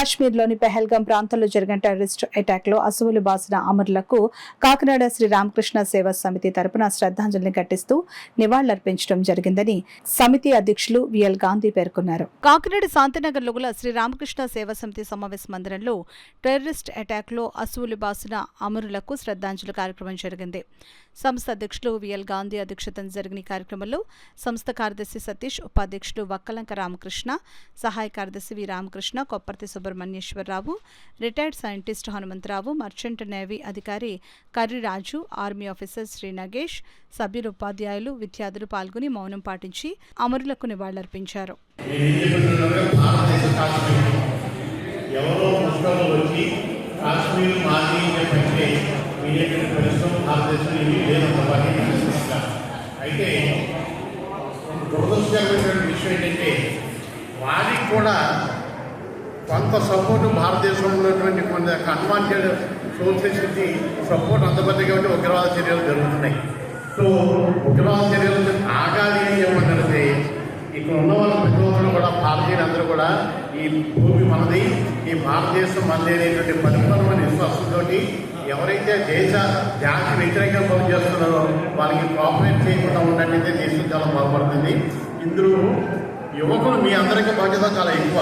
కాశ్మీర్లోని పెహల్గాం ప్రాంతంలో జరిగిన టెర్రరిస్టు అటాక్లో అసువులు బాసిన అమరులకు కాకినాడ శ్రీ రామకృష్ణ సేవా సమితి తరపున శ్రద్ధాంజలిని ఘటిస్తూ నివాళులర్పించడం జరిగిందని సమితి అధ్యక్షులు విఎల్ గాంధీ పేర్కొన్నారు. కాకినాడ శాంతినగర్లో గల శ్రీ రామకృష్ణ సేవా సమితి సమావేశ మందిరంలో టెర్రరిస్ట్ అటాక్లో అసువులు బాసిన అమరులకు శ్రద్ధాంజలి కార్యక్రమం జరిగింది. సంస్థ అధ్యక్షులు విఎల్ గాంధీ అధ్యక్షతన జరిగిన కార్యక్రమంలో సంస్థ కార్యదర్శి సతీష్, ఉపాధ్యక్షుడు వక్కలంక రామకృష్ణ, సహాయ కార్యదర్శి V Ramakrishna, Kopparthi Subrahmanyeswararao, retired scientist Hanumantharao, merchant navy అధికారి కర్రి రాజు, ఆర్మీ ఆఫీసర్ శ్రీ నగేష్, సభ్యులు, ఉపాధ్యాయులు, విద్యార్థులు పాల్గొని మౌనం పాటించి అమరులకు నివాళులర్పించారు. అయితే దురదృష్టకరమైన విషయం ఏంటంటే వారికి కూడా కొంత సపోర్టు భారతదేశంలో ఉన్నటువంటి కొంత అడ్వాంటేజ్ సోర్సెస్కి సపోర్ట్ అందబద్ది కాబట్టి ఉగ్రవాద చర్యలు జరుగుతున్నాయి. సో ఉగ్రవాద చర్యలు ఆగాలి ఏమన్నది ఇక్కడ ఉన్న వాళ్ళ ప్రతి ఒక్కరు కూడా భారతీయులందరూ కూడా ఈ భూమి మనది, ఈ భారతదేశం మనది అనేటువంటి పరిపూర్ణమైన విశ్వాసంతో ఎవరైతే జాతి వ్యతిరేకంగా పని చేస్తున్నారో వాళ్ళకి కోఆపరేట్ చేయకుండా ఉన్నట్టయితే దేశం చాలా బాగుపడుతుంది. ఇందులో యువకులు మీ అందరికీ బాధ్యత చాలా ఎక్కువ.